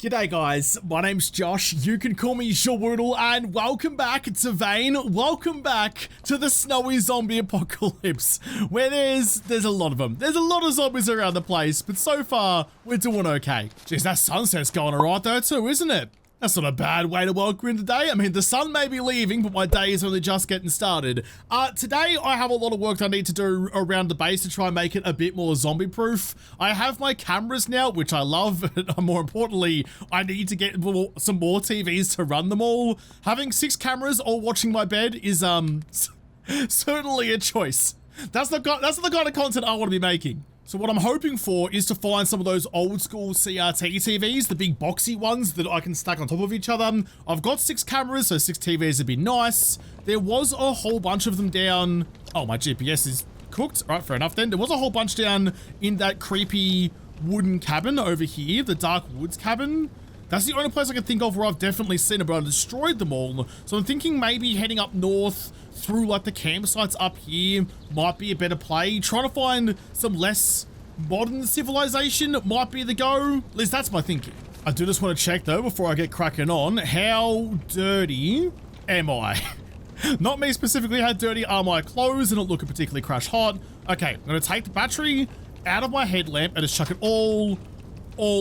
G'day guys, my name's Josh, you can call me JaWoodle, and welcome back to Vane. Welcome back to the snowy zombie apocalypse, where there's a lot of them. There's a lot of zombies around the place, but so far, we're doing okay. Jeez, that sunset's going alright there too, isn't it? That's not a bad way to welcome in the day. I mean, the sun may be leaving, but my day is only just getting started. Today, I have a lot of work that I need to do around the base to try and make it a bit more zombie-proof. I have my cameras now, which I love. More importantly, I need to get some more TVs to run them all. Having 6 cameras all watching my bed is certainly a choice. That's the kind of content I want to be making. So what I'm hoping for is to find some of those old school CRT TVs, the big boxy ones that I can stack on top of each other. I've got 6 cameras, so 6 TVs would be nice. There was a whole bunch of them down. Oh, my GPS is cooked. All right, fair enough then. There was a whole bunch down in that creepy wooden cabin over here, the Dark Woods cabin. That's the only place I can think of where I've definitely seen it, but I destroyed them all. So I'm thinking maybe heading up north through like the campsites up here might be a better play. Trying to find some less modern civilization might be the go. At least that's my thinking. I do just want to check though before I get cracking on. How dirty am I? Not me specifically, how dirty are my clothes? They don't look particularly crash hot. Okay, I'm going to take the battery out of my headlamp and just chuck it all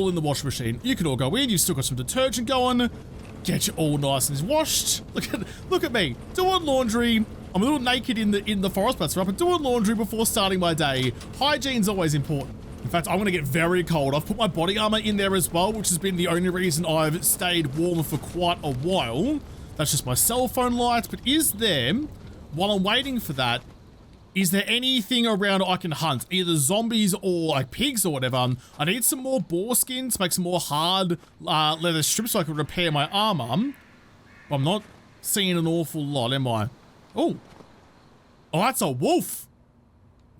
in the washing machine. You can all go in. You've still got some detergent going. Get you all nice and washed. Look at me doing laundry. I'm a little naked in the Frostbite, right? But doing laundry before starting my day. Hygiene's always important. In fact, I'm gonna get very cold. I've put my body armor in there as well, which has been the only reason I've stayed warm for quite a while. That's just my cell phone light. But is there, while I'm waiting for that, is there anything around I can hunt? Either zombies or like pigs or whatever. I need some more boar skin to make some more hard leather strips so I can repair my armor. I'm not seeing an awful lot, am I? Oh, that's a wolf.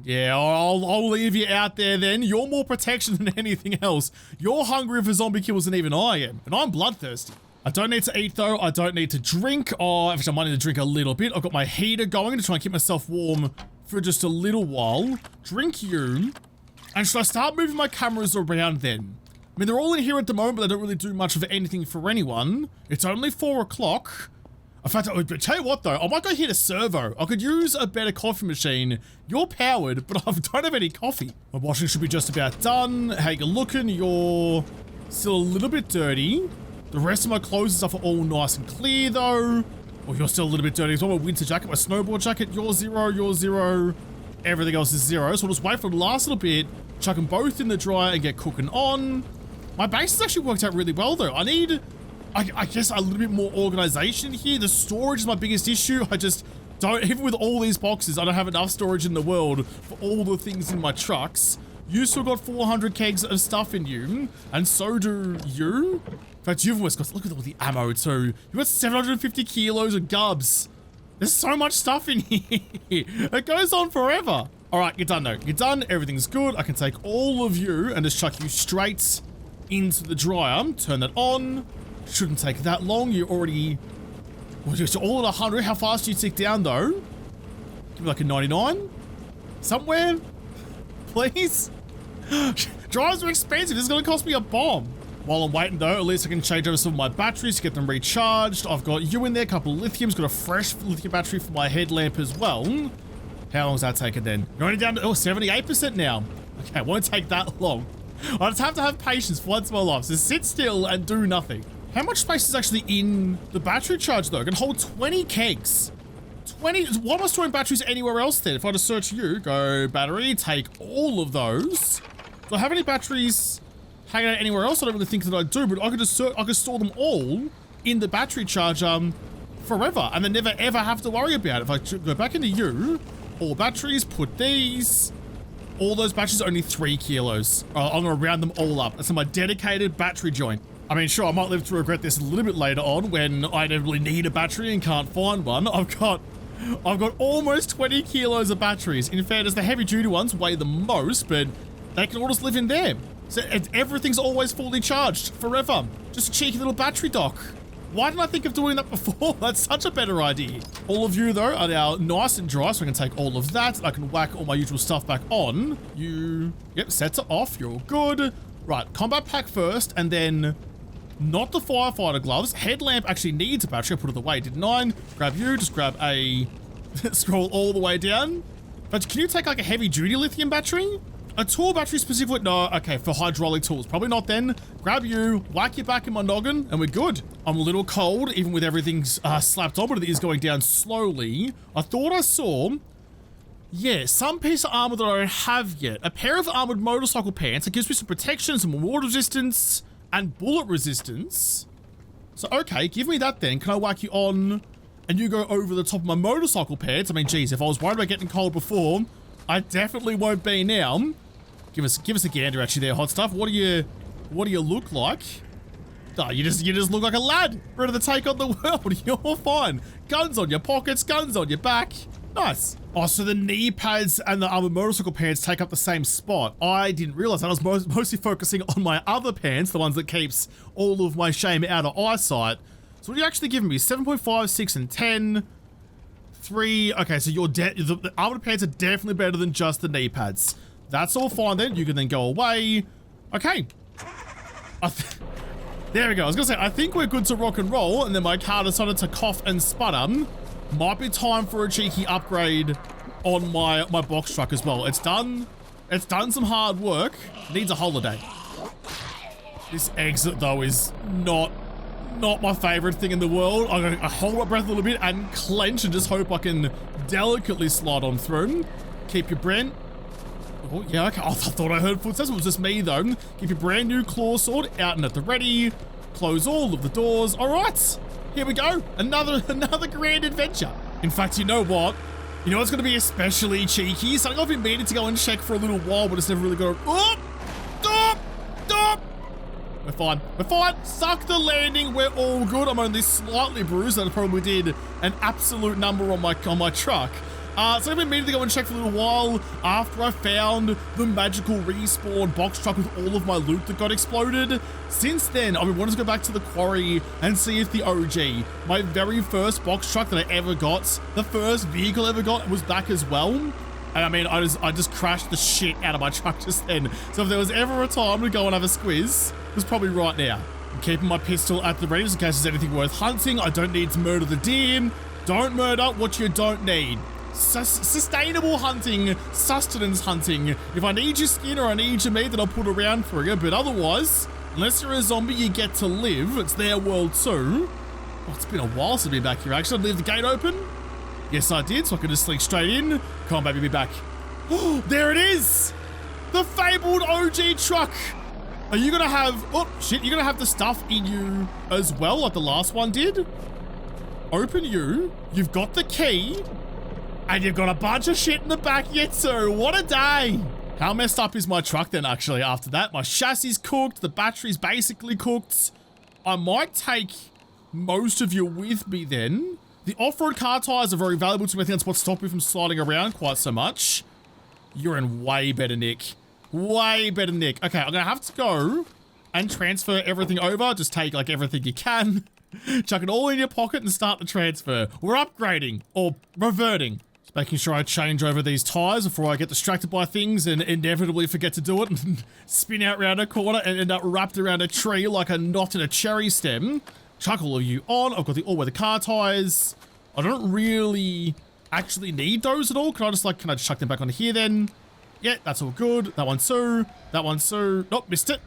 Yeah, I'll leave you out there then. You're more protection than anything else. You're hungrier for zombie kills than even I am. And I'm bloodthirsty. I don't need to eat though. I don't need to drink. Oh, actually I might need to drink a little bit. I've got my heater going to try and keep myself warm for just a little while. Drink you. And should I start moving my cameras around then? I mean, they're all in here at the moment, but they don't really do much of anything for anyone. It's only 4 o'clock. In fact, I'll tell you what though, I might go hit a servo. I could use a better coffee machine. You're powered, but I don't have any coffee. My washing should be just about done. How you looking? You're still a little bit dirty. The rest of my clothes and stuff are all nice and clear though. Well, you're still a little bit dirty as well. My winter jacket, my snowboard jacket, you're 0, you're 0. Everything else is 0. So I'll just wait for the last little bit, chuck them both in the dryer and get cooking on. My base has actually worked out really well though. I need, I guess, a little bit more organization here. The storage is my biggest issue. I just don't, even with all these boxes, I don't have enough storage in the world for all the things in my trucks. You still got 400 kegs of stuff in you, and so do you. In fact, you've almost got, look at all the ammo too. You've got 750 kilos of gubs. There's so much stuff in here. It goes on forever. All right, you're done though. You're done, everything's good. I can take all of you and just chuck you straight into the dryer. Turn that on. Shouldn't take that long. You're already, well, you're all at 100. How fast do you tick down though? Give me like a 99. Somewhere, please. Dryers are expensive. This is gonna cost me a bomb. While I'm waiting though, at least I can change over some of my batteries to get them recharged. I've got you in there, a couple of lithiums, got a fresh lithium battery for my headlamp as well. How long does that take it then? You're only down to 78% now. Okay, it won't take that long. I just have to have patience for once in my life. So sit still and do nothing. How much space is actually in the battery charge though? I can hold 20 kegs. 20, why am I storing batteries anywhere else then? If I just search you, go battery, take all of those. Do I have any batteries hanging out anywhere else? I don't really think that I do, but I could just I could store them all in the battery charger forever and then never ever have to worry about it. If I go back into you, all batteries, put these, all those batteries are only 3 kilos. I'm gonna round them all up. That's my dedicated battery joint. I mean, sure, I might live to regret this a little bit later on when I don't really need a battery and can't find one. I've got almost 20 kilos of batteries. In fairness, the heavy duty ones weigh the most, but they can all just live in there. So everything's always fully charged forever. Just a cheeky little battery dock. Why didn't I think of doing that before? That's such a better idea. All of you though are now nice and dry, so I can take all of that. I can whack all my usual stuff back on. Yep, sets are off, you're all good. Right, combat pack first, and then Not the firefighter gloves. Headlamp actually needs a battery. I put it away, didn't I? Grab you, just grab a... scroll all the way down. But can you take like a heavy duty lithium battery? A tool battery specifically? No, okay, for hydraulic tools. Probably not then. Grab you, whack you back in my noggin, and we're good. I'm a little cold, even with everything slapped on, but it is going down slowly. I thought I saw, yeah, some piece of armor that I don't have yet. A pair of armored motorcycle pants. It gives me some protection, some water resistance, and bullet resistance. So, okay, give me that then. Can I whack you on, and you go over the top of my motorcycle pants? I mean, geez, if I was worried about getting cold before, I definitely won't be now. Give us a gander actually there, hot stuff. What do you look like? Oh, you just look like a lad, ready to take on the world. You're fine. Guns on your pockets, guns on your back. Nice. Oh, so the knee pads and the armored motorcycle pants take up the same spot. I didn't realize that. I was mostly focusing on my other pants, the ones that keeps all of my shame out of eyesight. So what are you actually giving me? 7.5, 6, and 10. 3. Okay, so the armored pants are definitely better than just the knee pads. That's all fine then. You can then go away. Okay. There we go. I was gonna say, I think we're good to rock and roll, and then my car decided to cough and sputter. Might be time for a cheeky upgrade on my box truck as well. It's done some hard work. Needs a holiday. This exit though is not my favorite thing in the world. I'm gonna hold my breath a little bit and clench and just hope I can delicately slide on through. Keep your Brent. Oh, yeah, okay. Oh, I thought I heard footsteps. It was just me, though. Keep your brand new claw sword out and at the ready. Close all of the doors. All right. Here we go. Another grand adventure. In fact, you know what? You know what's going to be especially cheeky? Something I've been meaning to go and check for a little while, but it's never really got... Oh! Stop! Stop! We're fine. We're fine. Suck the landing. We're all good. I'm only slightly bruised. I probably did an absolute number on my truck. So I've been meaning to go and check for a little while after I found the magical respawn box truck with all of my loot that got exploded. Since then, I've been wanting to go back to the quarry and see if the OG, my very first box truck that I ever got, the first vehicle I ever got, was back as well. And I mean, I just crashed the shit out of my truck just then. So if there was ever a time to go and have a squiz, it was probably right now. I'm keeping my pistol at the ready just in case there's anything worth hunting. I don't need to murder the deer. Don't murder what you don't need. Sustainable hunting, sustenance hunting. If I need your skin or I need your meat, then I'll put around for you. But otherwise, unless you're a zombie, you get to live. It's their world too. Oh, it's been a while since I've been back here. Actually, I'd leave the gate open. Yes, I did, so I can just sneak straight in. Come on, baby, be back. Oh, there it is. The fabled OG truck. Are you gonna have, oh shit, you're gonna have the stuff in you as well, like the last one did? Open you. You've got the key. And you've got a bunch of shit in the back yet, so what a day. How messed up is my truck then, actually, after that? My chassis cooked, the battery's basically cooked. I might take most of you with me then. The off-road car tires are very valuable to me. I think that's what stopped me from sliding around quite so much. You're in way better nick. Way better nick. Okay, I'm gonna have to go and transfer everything over. Just take, like, everything you can. Chuck it all in your pocket and start the transfer. We're upgrading, or reverting. Making sure I change over these tires before I get distracted by things and inevitably forget to do it and spin out around a corner and end up wrapped around a tree like a knot in a cherry stem. Chuck all of you on. I've got the all-weather car tires. I don't really actually need those at all. Can I just chuck them back onto here then? Yeah, that's all good. That one too. That one too. Nope, missed it.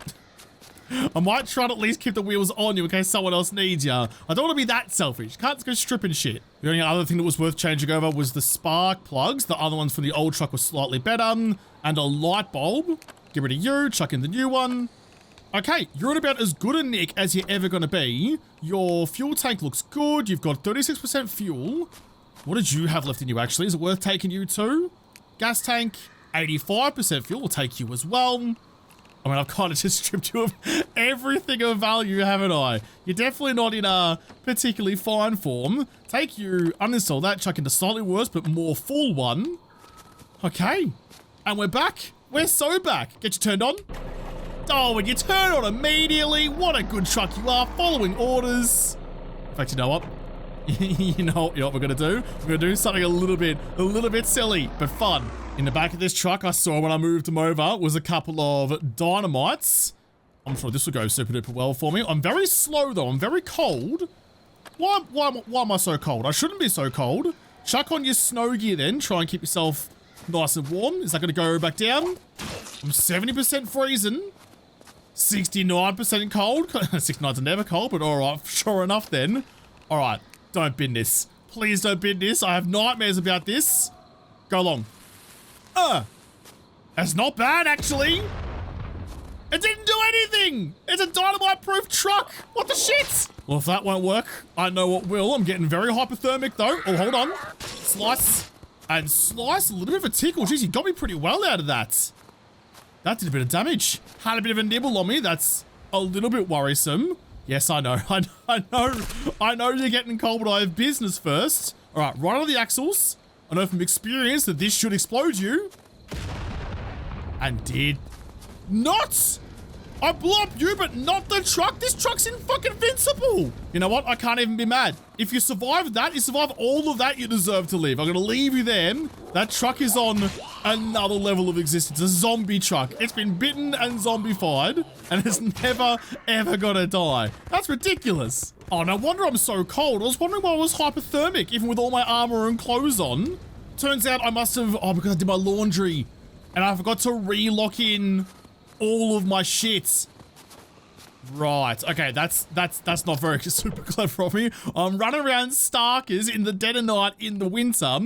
I might try to at least keep the wheels on you in case someone else needs you. I don't want to be that selfish. Can't go stripping shit. The only other thing that was worth changing over was the spark plugs. The other ones from the old truck were slightly better. And a light bulb. Get rid of you. Chuck in the new one. Okay, you're at about as good a nick as you're ever going to be. Your fuel tank looks good. You've got 36% fuel. What did you have left in you, actually? Is it worth taking you too? Gas tank, 85% fuel will take you as well. I mean, I've kind of just stripped you of everything of value, haven't I? You're definitely not in a particularly fine form. Take you, uninstall that, chuck into slightly worse, but more full one. Okay. And we're back. We're so back. Get you turned on. Oh, and you turn on immediately. What a good truck you are, following orders. In fact, you know what? you know what we're gonna do? We're gonna do something a little bit silly, but fun. In the back of this truck, I saw when I moved them over was a couple of dynamites. I'm sure this will go super duper well for me. I'm very slow though. I'm very cold. Why am I so cold? I shouldn't be so cold. Chuck on your snow gear then. Try and keep yourself nice and warm. Is that going to go back down? I'm 70% freezing. 69% cold. 69's never cold, but all right. Sure enough then. All right. Don't bin this. Please don't bin this. I have nightmares about this. Go along. That's not bad, actually. It didn't do anything. It's a dynamite-proof truck. What the shit? Well, if that won't work, I know what will. I'm getting very hypothermic, though. Oh, hold on. Slice. And slice. A little bit of a tickle. Jeez, you got me pretty well out of that. That did a bit of damage. Had a bit of a nibble on me. That's a little bit worrisome. Yes, I know. I know you're getting cold, but I have business first. All right, right on the axles. I know from experience that this should explode you. And did not. I blew up you, but not the truck. This truck's fucking invincible. You know what? I can't even be mad. If you survive that, you survive all of that, you deserve to live. I'm gonna leave you there. That truck is on another level of existence. A zombie truck. It's been bitten and zombified, and it's never, ever gonna die. That's ridiculous. Oh, no wonder I'm so cold. I was wondering why I was hypothermic, even with all my armor and clothes on. Turns out I must have, because I did my laundry, and I forgot to re-lock in all of my shit. Right. Okay, that's not very super clever of me. I'm running around starkers in the dead of night in the winter.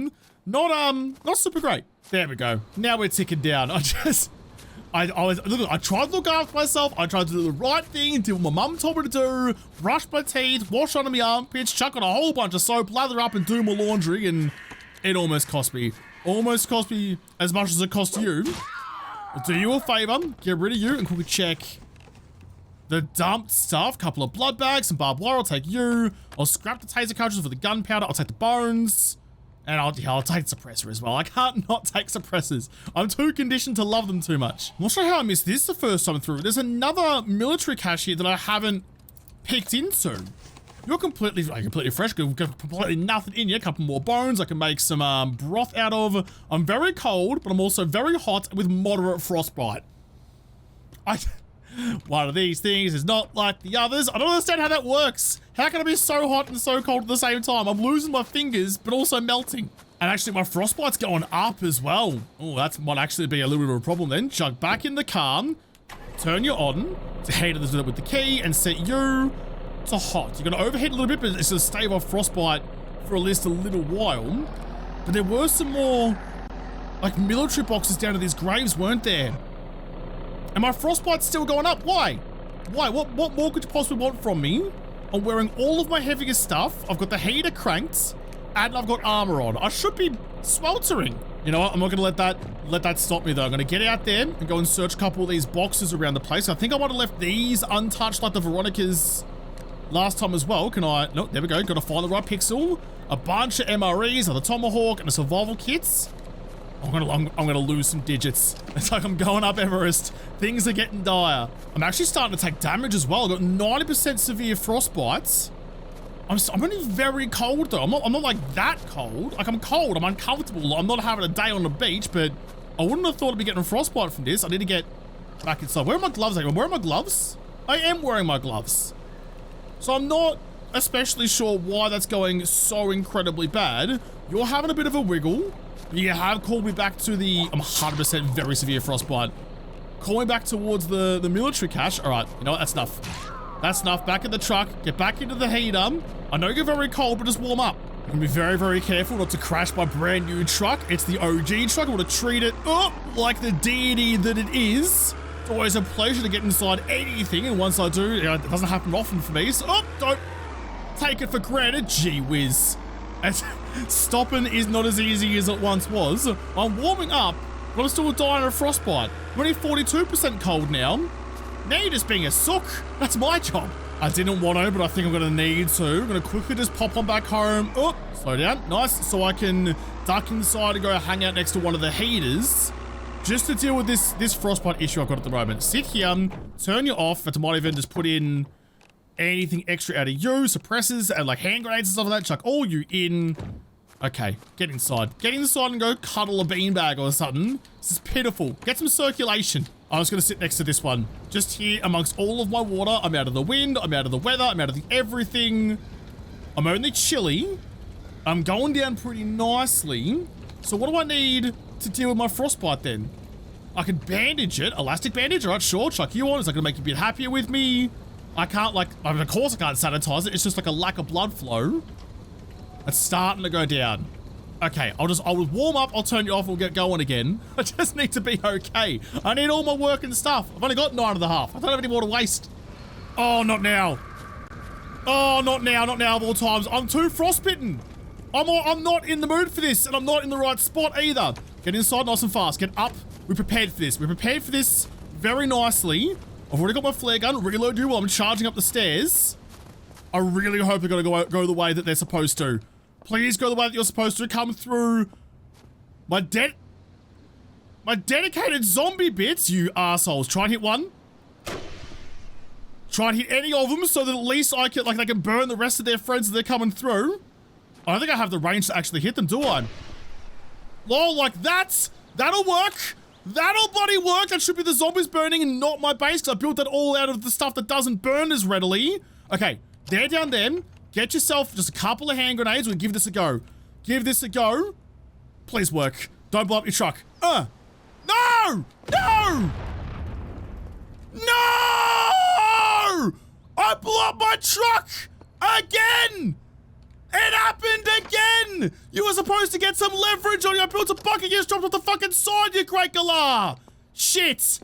Not super great. There we go. Now we're ticking down. I tried to look after myself. I tried to do the right thing, do what my mum told me to do, brush my teeth, wash under my armpits, chuck on a whole bunch of soap, lather up and do my laundry, and it almost cost me. Almost cost me as much as it cost you. I'll do you a favor, get rid of you and quickly check the dumped stuff. Couple of blood bags, some barbed wire, I'll take you. I'll scrap the taser cartridges for the gunpowder, I'll take the bones. And I'll take suppressor as well. I can't not take suppressors. I'm too conditioned to love them too much. I'm not sure how I missed this the first time through. There's another military cache here that I haven't picked into. You're completely fresh, completely nothing in you. A couple more bones I can make some broth out of. I'm very cold, but I'm also very hot with moderate frostbite. One of these things is not like the others. I don't understand how that works. How can I be so hot and so cold at the same time? I'm losing my fingers, but also melting. And actually, my frostbite's going up as well. Oh, that might actually be a little bit of a problem then. Jump back in the car, turn you on, to heat it with the key, and set you to hot. You're gonna overheat a little bit, but it's gonna stave off frostbite for at least a little while. But there were some more, like, military boxes down to these graves, weren't there? And my frostbite's still going up. Why? Why? What more could you possibly want from me? I'm wearing all of my heaviest stuff. I've got the heater cranked, and I've got armor on. I should be sweltering. You know what? I'm not gonna let that stop me though. I'm gonna get out there and go and search a couple of these boxes around the place. I think I might have left these untouched like the Veronica's last time as well. Can I? Nope, there we go. Gotta find the right pixel. A bunch of MREs, the Tomahawk, and the survival kits. I'm gonna lose some digits. It's like I'm going up Everest. Things are getting dire. I'm actually starting to take damage as well. I've got 90% severe frostbites. I'm only very cold though. I'm not like that cold. Like I'm cold, I'm uncomfortable. I'm not having a day on the beach, but I wouldn't have thought I'd be getting a frostbite from this. I need to get back inside. Where are my gloves? I'm wearing my gloves? I am wearing my gloves. So I'm not especially sure why that's going so incredibly bad. You're having a bit of a wiggle. You have called me back to the, I'm 100% very severe frostbite. Call me back towards the military cache. All right, you know what, that's enough. That's enough, back in the truck, get back into the heater. I know you're very cold, but just warm up. I'm gonna be very, very careful not to crash my brand new truck. It's the OG truck, I wanna treat it like the deity that it is. It's always a pleasure to get inside anything, and once I do, you know, it doesn't happen often for me, so don't take it for granted, gee whiz. Stopping is not as easy as it once was. I'm warming up, but I'm still dying of frostbite. I'm only 42% cold now. Now you're just being a sook. That's my job. I didn't want to, but I think I'm going to need to. I'm going to quickly just pop on back home. Oh, slow down. Nice. So I can duck inside and go hang out next to one of the heaters just to deal with this frostbite issue I've got at the moment. Sit here, turn you off. I might even just put in anything extra out of you, suppressors and like hand grenades and stuff like that. Chuck all you in. Okay, get inside. Get inside and go cuddle a beanbag or something. This is pitiful. Get some circulation. I was gonna sit next to this one. Just here amongst all of my water. I'm out of the wind, I'm out of the weather, I'm out of the everything. I'm only chilly. I'm going down pretty nicely. So what do I need to deal with my frostbite then? I can bandage it. Elastic bandage? Alright, sure. Chuck you on. Is that gonna make you a bit happier with me? I can't like, I mean, of course I can't sanitize it. It's just like a lack of blood flow. It's starting to go down. Okay, I'll warm up, I'll turn you off, we'll get going again. I just need to be okay. I need all my work and stuff. I've only got 9.5. I don't have any more to waste. Oh, not now. Oh, not now of all times. I'm too frostbitten. I'm not in the mood for this, and I'm not in the right spot either. Get inside nice and fast. Get up. We're prepared for this. We're prepared for this very nicely. I've already got my flare gun. Reload you while I'm charging up the stairs. I really hope they're gonna go the way that they're supposed to. Please go the way that you're supposed to. Come through my dedicated zombie bits, you assholes. Try and hit one. Try and hit any of them so that at least I can, like, they can burn the rest of their friends that they're coming through. I don't think I have the range to actually hit them, do I? Lol, like that'll work. That'll bloody work. That should be the zombies burning and not my base, because I built that all out of the stuff that doesn't burn as readily. Okay, they're down there. Get yourself just a couple of hand grenades. We'll give this a go. Give this a go. Please work. Don't blow up your truck. No! No! No! I blew up my truck! Again! It happened again! You were supposed to get some leverage on you. I built a bucket, you just dropped off the fucking side, you great galah! Shit!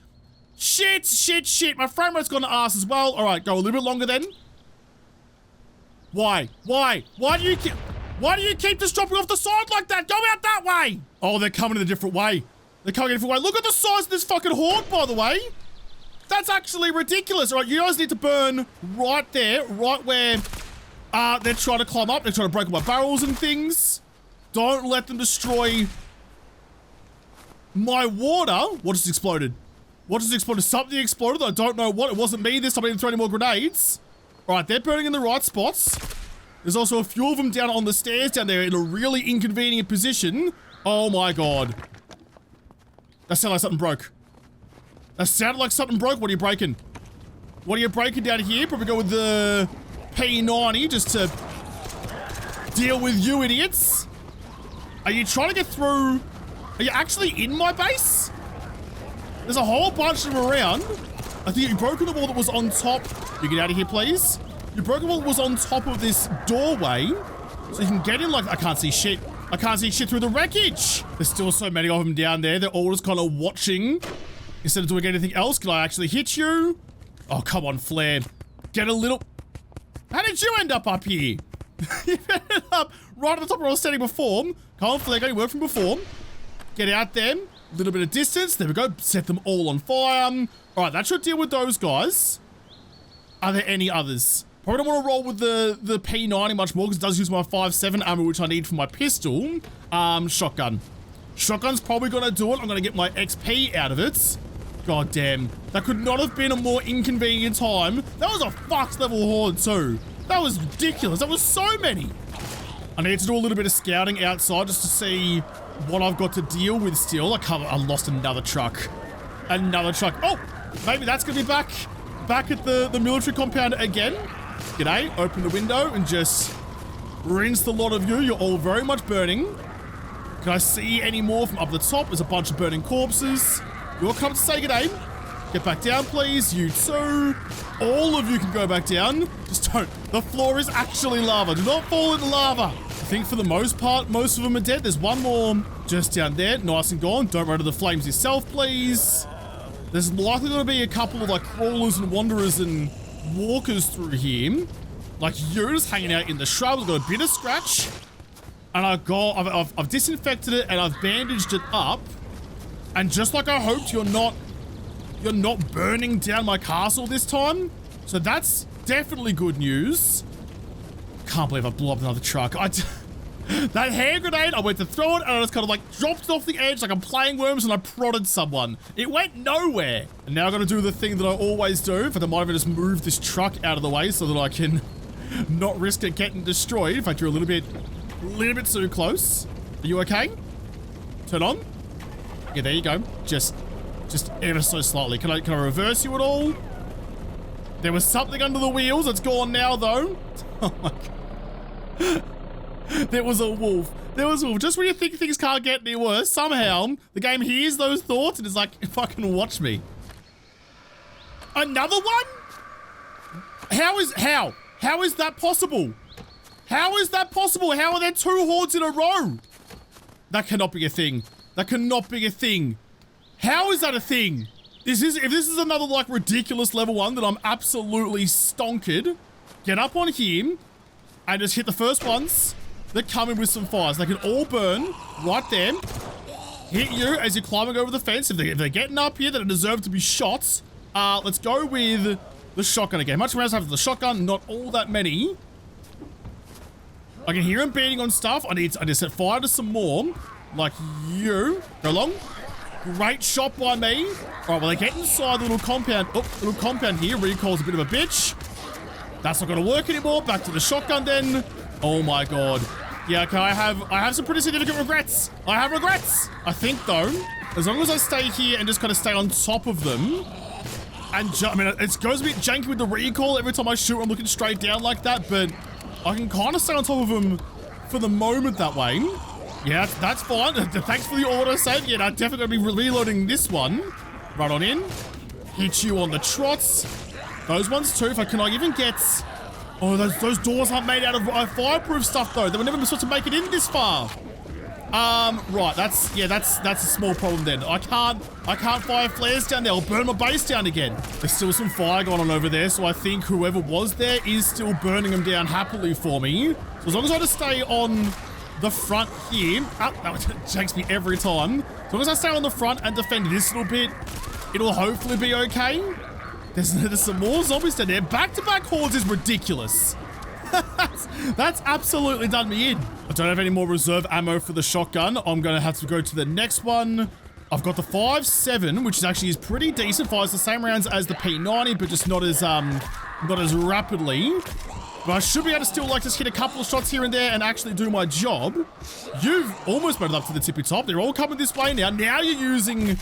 Shit. My frame rate's gone to ass as well. Alright, go a little bit longer then. Why? Why do you keep just dropping off the side like that? Go out that way! Oh, they're coming in a different way. They're coming in a different way. Look at the size of this fucking horde, by the way. That's actually ridiculous. All right, you guys need to burn right there, right where they're trying to climb up. They're trying to break my barrels and things. Don't let them destroy my water. What just exploded? What just exploded? Something exploded. I don't know what. It wasn't me this time. I didn't throw any more grenades. All right, they're burning in the right spots. There's also a few of them down on the stairs down there in a really inconvenient position. Oh my god. That sounded like something broke. That sounded like something broke. What are you breaking? What are you breaking down here? Probably go with the P90 just to deal with you idiots. Are you trying to get through? Are you actually in my base? There's a whole bunch of them around. I think you've broken the wall that was on top. You get out of here, please. You broke the wall that was on top of this doorway. So you can get in like, I can't see shit. I can't see shit through the wreckage. There's still so many of them down there. They're all just kind of watching instead of doing anything else. Can I actually hit you? Oh, come on, Flare. Get a little... How did you end up here? You ended up right at the top where I was standing before. Come on, Flare, got your work from before. Get out there. A little bit of distance. There we go. Set them all on fire. All right, that should deal with those guys. Are there any others? Probably don't want to roll with the P90 much more because it does use my 5.7 ammo, which I need for my pistol. Shotgun. Shotgun's probably going to do it. I'm going to get my XP out of it. God damn. That could not have been a more inconvenient time. That was a fucked level horde too. That was ridiculous. That was so many. I need to do a little bit of scouting outside just to see what I've got to deal with still. I lost another truck. Another truck. Oh, maybe that's going to be back at the military compound again. G'day. Open the window and just rinse the lot of you. You're all very much burning. Can I see any more from up the top? There's a bunch of burning corpses. You're coming to say g'day. Get back down, please. You too. All of you can go back down. Just don't. The floor is actually lava. Do not fall into lava. I think for the most part, most of them are dead. There's one more just down there. Nice and gone. Don't run to the flames yourself, please. There's likely going to be a couple of like crawlers and wanderers and walkers through here. Like you're just hanging out in the shrubs. Got a bit of scratch. And I've disinfected it and I've bandaged it up. And just like I hoped, you're not burning down my castle this time. So that's definitely good news. Can't believe I blew up another truck. That hand grenade, I went to throw it and I just kind of like dropped it off the edge like I'm playing worms and I prodded someone. It went nowhere. And now I gotta do the thing that I always do. In fact, I might even just move this truck out of the way so that I can not risk it getting destroyed. In fact, you're a little bit too close. Are you okay? Turn on. Yeah, there you go. Just just ever so slightly. Can I reverse you at all? There was something under the wheels. It's gone now, though. Oh my god. There was a wolf. There was a wolf. Just when you think things can't get any worse, somehow the game hears those thoughts and is like, fucking watch me. Another one? How is that possible? How is that possible? How are there 2 hordes in a row? That cannot be a thing. That cannot be a thing. How is that a thing? If this is another like ridiculous level 1 that I'm absolutely stonkered, get up on here and just hit the first ones that come in with some fires. They can all burn right there. Hit you as you're climbing over the fence. If they're getting up here, then they deserve to be shot. Let's go with the shotgun again. Much rounds after the shotgun, not all that many. I can hear him beating on stuff. I need to set fire to some more. Like you. Go along. Great shot by me. All right, well, they get inside the little compound. Oh, little compound here. Recoil's a bit of a bitch. That's not going to work anymore. Back to the shotgun then. Oh my god. Yeah, okay, I have some pretty significant regrets. I have regrets. I think, though, as long as I stay here and just kind of stay on top of them. And, I mean, it goes a bit janky with the recoil every time I shoot. I'm looking straight down like that, but I can kind of stay on top of them for the moment that way. Yeah, that's fine. Thanks for the autosave. Yeah, I'm definitely going to be reloading this one. Right on in. Hit you on the trots. Those ones too. Can I even get... Oh, those doors aren't made out of fireproof stuff though. They were never supposed to make it in this far. Right. That's a small problem then. I can't fire flares down there. I'll burn my base down again. There's still some fire going on over there, so I think whoever was there is still burning them down happily for me. So as long as I just stay on the front here. That takes me every time. As long as I stay on the front and defend this little bit, it'll hopefully be okay. There's some more zombies down there. Back-to-back hordes is ridiculous. That's absolutely done me in. I don't have any more reserve ammo for the shotgun. I'm going to have to go to the next one. I've got the 5.7, which actually is pretty decent. Fires the same rounds as the P90, but just not as rapidly. But I should be able to still like just hit a couple of shots here and there and actually do my job. You've almost made it up to the tippy top. They're all coming this way now. Now you're using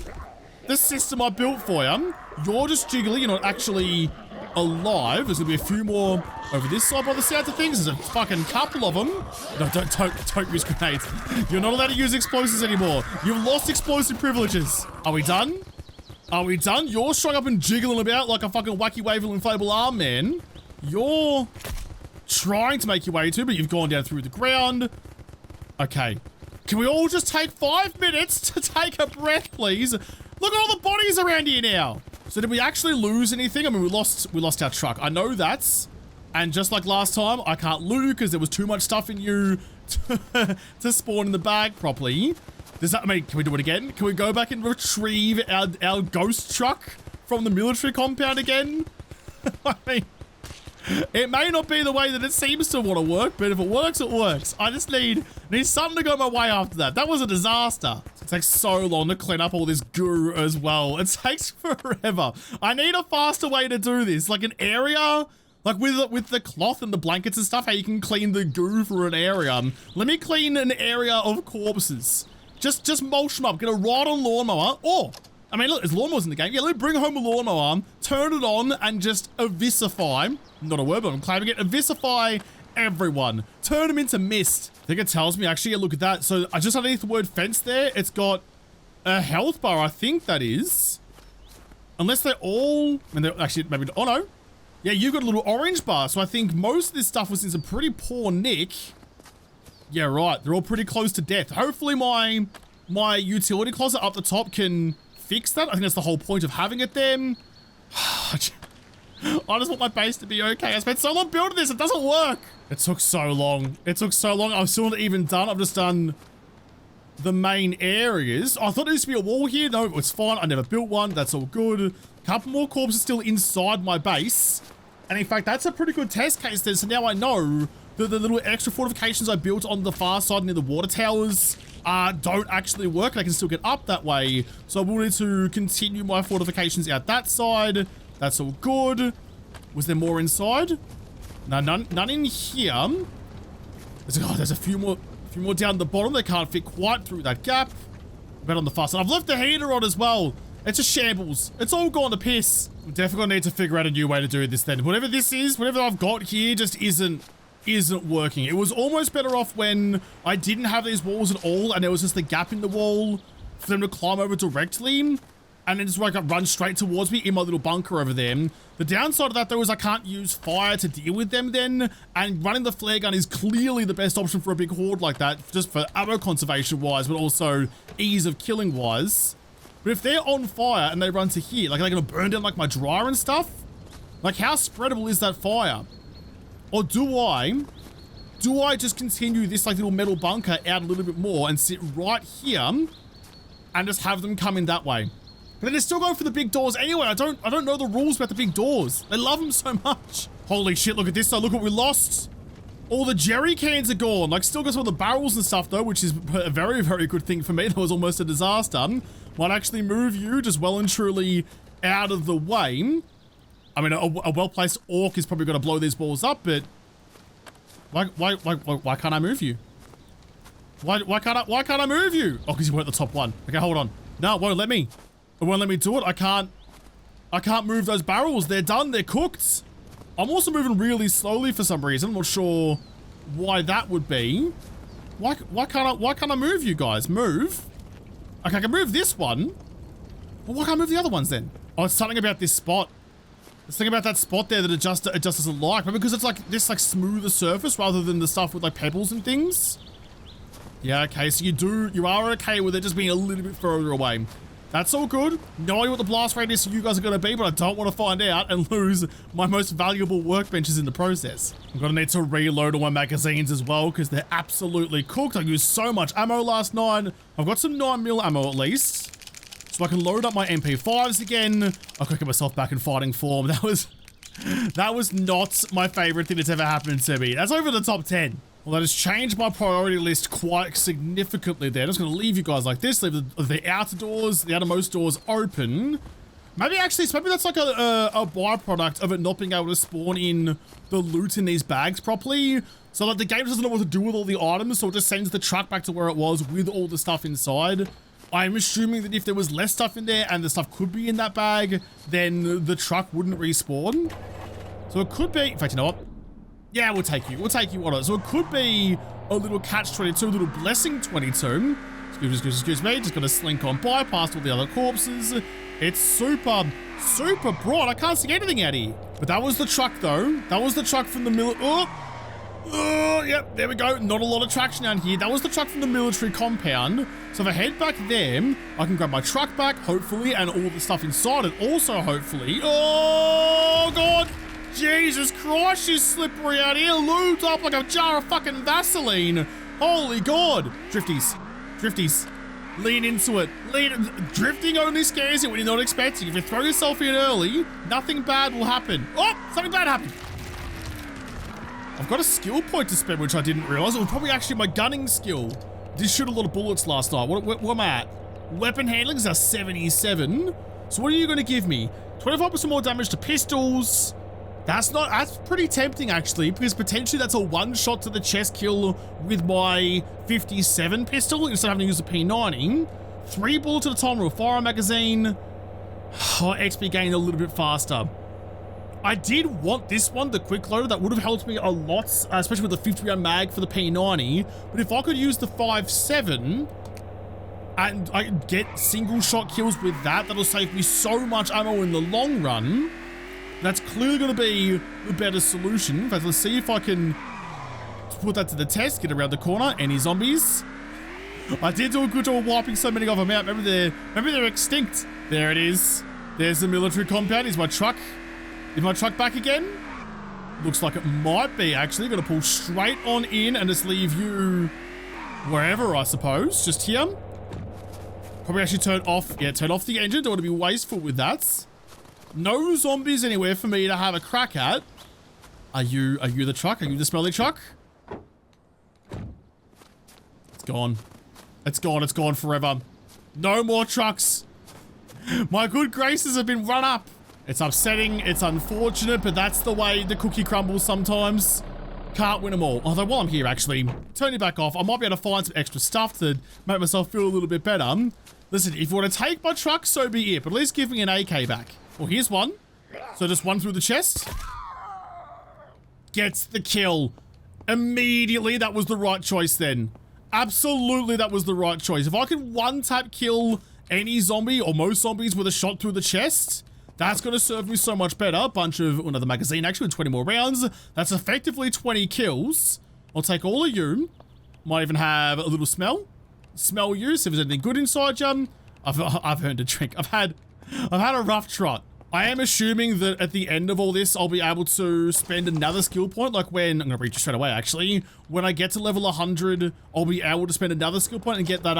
the system I built for you. You're just jiggly. You're not actually alive. There's going to be a few more over this side by the sound of things. There's a fucking couple of them. No, don't use grenades. You're not allowed to use explosives anymore. You've lost explosive privileges. Are we done? Are we done? You're showing up and jiggling about like a fucking wacky waving inflatable arm man. You're trying to make your way to, but you've gone down through the ground. Okay. Can we all just take 5 minutes to take a breath, please? Look at all the bodies around here now. So did we actually lose anything? I mean, we lost our truck. I know that. And just like last time, I can't loot because there was too much stuff in you to spawn in the bag properly. Does that mean, can we do it again? Can we go back and retrieve our ghost truck from the military compound again? I mean, it may not be the way that it seems to want to work, but if it works, it works. I just need something to go my way after that. That was a disaster. It takes so long to clean up all this goo as well. It takes forever. I need a faster way to do this. Like an area, like with the cloth and the blankets and stuff, how you can clean the goo for an area. Let me clean an area of corpses. Just mulch them up. Get a ride-on lawnmower. Or, I mean, look, there's lawnmowers in the game. Yeah, let me bring home a lawnmower, turn it on, and just eviscify. Not a word, but I'm claiming it. Eviscify everyone. Turn them into mist. I think it tells me, actually, yeah, look at that. So, I just underneath the word fence there, it's got a health bar, I think that is. Unless they're all... I mean, they're actually, maybe... Oh, no. Yeah, you've got a little orange bar. So, I think most of this stuff was in some pretty poor nick. Yeah, right. They're all pretty close to death. Hopefully, my utility closet up the top can fix that. I think that's the whole point of having it there. I just want my base to be okay. I spent so long building this, it doesn't work. It took so long. It took so long. I'm still not even done. I've just done the main areas. I thought there used to be a wall here. No, it's fine. I never built one. That's all good. A couple more corpses still inside my base. And in fact, that's a pretty good test case there. So now I know that the little extra fortifications I built on the far side near the water towers don't actually work. And I can still get up that way. So I will need to continue my fortifications out that side. That's all good. Was there more inside? No, none in here. There's a few more down the bottom. They can't fit quite through that gap. But on the far side, I've left the heater on as well. It's a shambles. It's all gone to piss. I'm definitely gonna need to figure out a new way to do this then. Whatever this is, whatever I've got here just isn't working. It was almost better off when I didn't have these walls at all and there was just the gap in the wall for them to climb over directly and then just like run straight towards me in my little bunker over there. The downside of that though is I can't use fire to deal with them then, and running the flare gun is clearly the best option for a big horde like that, just for ammo conservation wise, but also ease of killing wise. But if they're on fire and they run to here, like are they gonna burn down like my dryer and stuff? Like how spreadable is that fire? Or do I just continue this like little metal bunker out a little bit more and sit right here and just have them come in that way? But then they're still going for the big doors anyway. I don't know the rules about the big doors. They love them so much. Holy shit, look at this though. Look what we lost. All the jerry cans are gone. Like still got some of the barrels and stuff though, which is a very, very good thing for me. That was almost a disaster. Might actually move you just well and truly out of the way. I mean, a well-placed orc is probably going to blow these balls up, but why can't I move you? Why can't I move you? Oh, because you weren't the top one. Okay, hold on. No, it won't let me. It won't let me do it. I can't move those barrels. They're done. They're cooked. I'm also moving really slowly for some reason. I'm not sure why that would be. Why can't I move you guys? Move. Okay, I can move this one. Well, why can't I move the other ones then? Oh, it's something about this spot. There's something about that spot there that it just doesn't like. Maybe because it's like this like smoother surface rather than the stuff with like pebbles and things. Yeah, okay, so you are okay with it just being a little bit further away. That's all good. No idea what the blast radius you guys are going to be, but I don't want to find out and lose my most valuable workbenches in the process. I'm going to need to reload all my magazines as well because they're absolutely cooked. I used so much ammo last night. I've got some 9mm ammo at least. So I can load up my MP5s again. I'll get myself back in fighting form. That was not my favorite thing that's ever happened to me. That's over the top 10. Well, that has changed my priority list quite significantly there. I'm just going to leave you guys like this. Leave the outer doors, the outermost doors open. Maybe that's like a byproduct of it not being able to spawn in the loot in these bags properly. So like the game doesn't know what to do with all the items, so it just sends the truck back to where it was with all the stuff inside. I'm assuming that if there was less stuff in there and the stuff could be in that bag, then the truck wouldn't respawn. So it could be, in fact, you know what? Yeah, we'll take you on it. So it could be a little catch-22, a little blessing 22. Excuse me, just gonna slink on by past all the other corpses. It's super broad. I can't see anything out here. But that was the truck though. That was the truck from the yep, there we go. Not a lot of traction down here. That was the truck from the military compound. So if I head back there, I can grab my truck back, hopefully, and all the stuff inside it also, hopefully. Oh, God. Jesus Christ, she's slippery out here. Lubed up like a jar of fucking Vaseline. Holy God. Drifties. Lean into it. Drifting only scares you when you're not expecting. If you throw yourself in early, nothing bad will happen. Oh, something bad happened. I've got a skill point to spend, which I didn't realize. It was probably actually my gunning skill. Did shoot a lot of bullets last night. What am I at? Weapon handling is a 77. So what are you going to give me? 25% more damage to pistols. That's pretty tempting actually, because potentially that's a one shot to the chest kill with my 57 pistol instead of having to use the P90. 3 bullets at a time with a fire magazine. XP gained a little bit faster. I did want this one, the quick loader. That would have helped me a lot, especially with the 50 round mag for the P90. But if I could use the 5.7 and I get single shot kills with that, that'll save me so much ammo in the long run. That's clearly going to be the better solution. In fact, let's see if I can put that to the test. Get around the corner. Any zombies? I did do a good job of wiping so many of them out. Maybe they're extinct. There it is. There's the military compound. Is my truck back again? Looks like it might be, actually. Gonna pull straight on in and just leave you wherever, I suppose. Just here. Probably actually turn off the engine. Don't want to be wasteful with that. No zombies anywhere for me to have a crack at. Are you the truck? Are you the smelly truck? It's gone. It's gone forever. No more trucks. My good graces have been run up. It's upsetting, it's unfortunate, but that's the way the cookie crumbles sometimes. Can't win them all. Although while I'm here, actually, turn it back off. I might be able to find some extra stuff to make myself feel a little bit better. Listen, if you want to take my truck, so be it. But at least give me an AK back. Well, here's one. So just one through the chest. Gets the kill. Immediately, that was the right choice then. Absolutely, that was the right choice. If I can one-tap kill any zombie or most zombies with a shot through the chest, that's going to serve me so much better. A bunch of, another magazine actually, 20 more rounds. That's effectively 20 kills. I'll take all of you. Might even have a little smell. Smell you, see if there's anything good inside you. I've earned a drink. I've had a rough trot. I am assuming that at the end of all this, I'll be able to spend another skill point, like when, I'm gonna read you straight away actually, when I get to level 100, I'll be able to spend another skill point and get that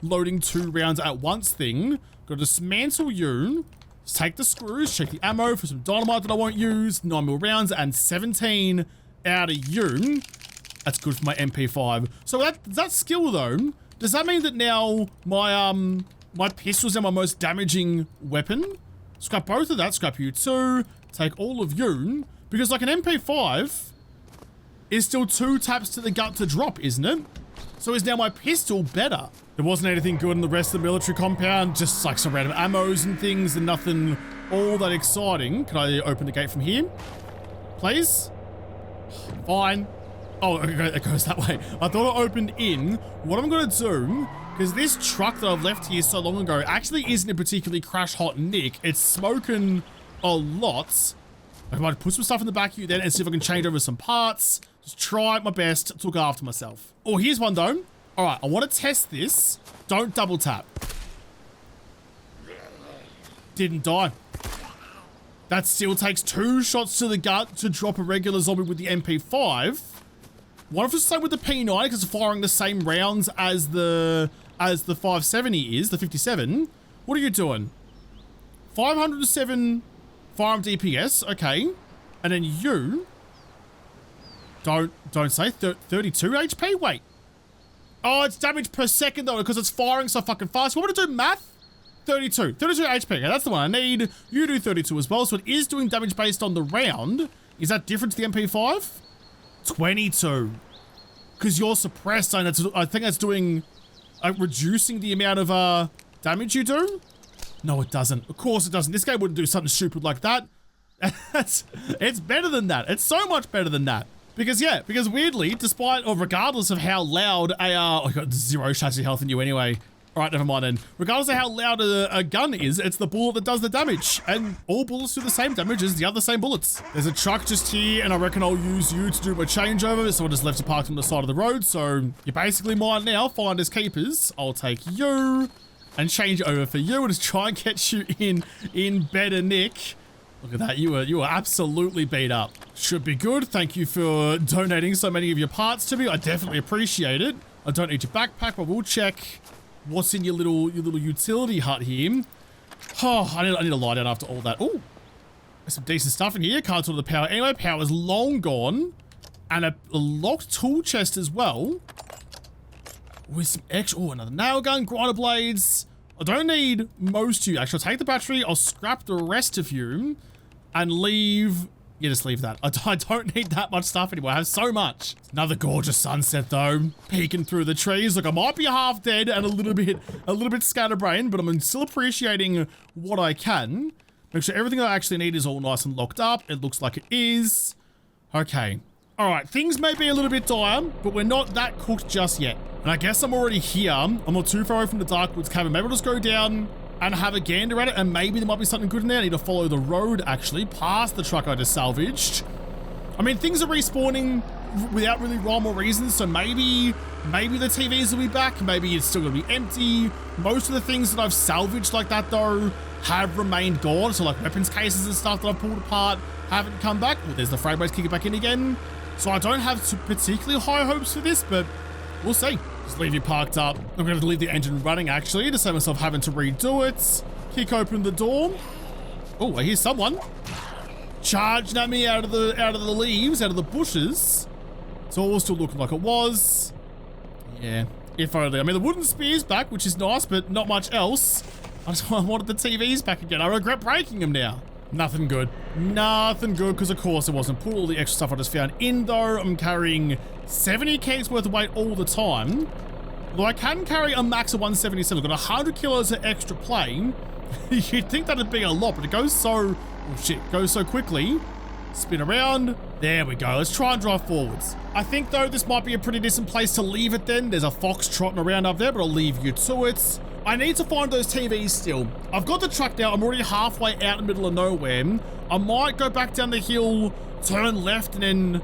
loading 2 rounds at once thing. Gotta dismantle you, take the screws, check the ammo for some dynamite that I won't use, 9 more rounds, and 17 out of you. That's good for my MP5. So that skill though, does that mean that now my pistol's now my most damaging weapon? Scrap both of that, scrap you too, take all of you, because like an MP5 is still 2 taps to the gut to drop, isn't it? So is now my pistol better? There wasn't anything good in the rest of the military compound, just like some random ammos and things and nothing all that exciting. Can I open the gate from here? Please? Fine. Oh, it goes that way. I thought it opened in. What I'm gonna do, because this truck that I've left here so long ago actually isn't a particularly crash hot nick. It's smoking a lot. I might put some stuff in the back of you then and see if I can change over some parts. Just try my best to look after myself. Oh, here's one though. All right, I want to test this. Don't double tap. Didn't die. That still takes 2 shots to the gut to drop a regular zombie with the MP5. What if it's the same with the P9 because it's firing the same rounds as the 570 is, the 57? What are you doing? 507 firearm DPS, okay. And then you don't say 32 HP. Wait. Oh, it's damage per second though because it's firing so fucking fast. You want me to do math? 32 HP. Okay, that's the one I need. You do 32 as well, so it is doing damage based on the round. Is that different to the MP5? 22. Because you're suppressed, and I think that's doing, reducing the amount of damage you do? No, it doesn't. Of course it doesn't. This game wouldn't do something stupid like that. It's better than that. It's so much better than that. Because weirdly, despite or regardless of how loud I got 0 chassis health in you anyway. All right, never mind then. Regardless of how loud a gun is, it's the bullet that does the damage. And all bullets do the same damage as the other same bullets. There's a truck just here, and I reckon I'll use you to do my changeover. So I just left it parked on the side of the road. So you're basically mine now, finders keepers. I'll take you and change it over for you and just try and get you in better nick. Look at that, you are absolutely beat up. Should be good. Thank you for donating so many of your parts to me. I definitely appreciate it. I don't need your backpack, but we'll check what's in your little utility hut here. Oh, I need to lie down after all that. Oh, there's some decent stuff in here. Can't turn the power. Anyway, power's long gone. And a locked tool chest as well. With some extra, oh, another nail gun, grinder blades. I don't need most of you. Actually, I'll take the battery. I'll scrap the rest of you and leave. Yeah, just leave that. I don't need that much stuff anymore. I have so much. Another gorgeous sunset though, peeking through the trees. Look, I might be half dead and a little bit scatterbrained, but I'm still appreciating what I can. Make sure everything I actually need is all nice and locked up. It looks like it is. Okay. All right, things may be a little bit dire, but we're not that cooked just yet. And I guess I'm already here. I'm not too far away from the Darkwoods cabin. Maybe I'll just go down and have a gander at it, and maybe there might be something good in there. I need to follow the road, actually, past the truck I just salvaged. I mean, things are respawning without really rhyme or reason, so maybe the TVs will be back. Maybe it's still gonna be empty. Most of the things that I've salvaged like that, though, have remained gone. So, like, weapons cases and stuff that I've pulled apart haven't come back. Well, there's the frame rates kicking back in again. So I don't have particularly high hopes for this, but we'll see. Just leave you parked up. I'm going to have to leave the engine running, actually, to save myself having to redo it. Kick open the door. Oh, I hear someone charging at me out of the leaves, out of the bushes. It's all still looking like it was. Yeah, if only. I mean, the wooden spear's back, which is nice, but not much else. I wanted the TVs back again. I regret breaking them now. Nothing good. Nothing good, because of course it wasn't. Put all the extra stuff I just found in, though. I'm carrying 70 kegs worth of weight all the time. Although I can carry a max of 177. I've got 100 kilos of extra plane. You'd think that'd be a lot, but it goes so... Oh shit, goes so quickly. Spin around. There we go. Let's try and drive forwards. I think, though, this might be a pretty decent place to leave it then. There's a fox trotting around up there, but I'll leave you to it. I need to find those TVs still. I've got the truck now. I'm already halfway out in the middle of nowhere. I might go back down the hill, turn left, and then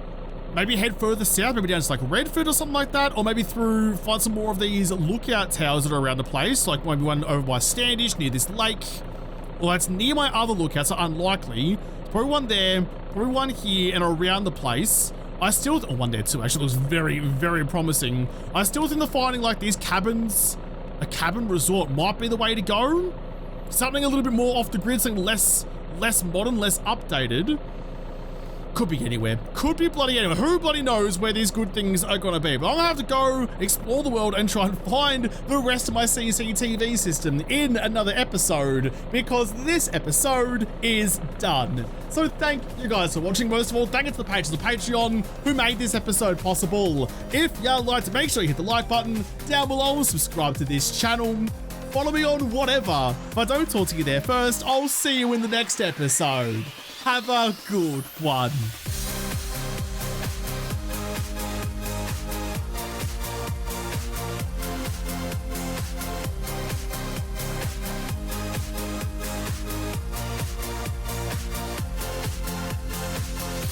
maybe head further south, maybe down to like Redford or something like that, or maybe find some more of these lookout towers that are around the place, like maybe one over by Standish near this lake. Well, that's near my other lookout, so unlikely. Probably one there, probably one here and around the place. I still, one there too, actually looks very, very promising. I still think the finding like these cabins, a cabin resort might be the way to go. Something a little bit more off the grid, something less modern, less updated. Could be anywhere. Could be bloody anywhere. Who bloody knows where these good things are gonna be? But I'm gonna have to go explore the world and try and find the rest of my CCTV system in another episode, because this episode is done. So thank you guys for watching. Most of all, thank you to the patrons of Patreon who made this episode possible. If you liked it, make sure you hit the like button down below, subscribe to this channel, follow me on whatever. If I don't talk to you there first, I'll see you in the next episode. Have a good one.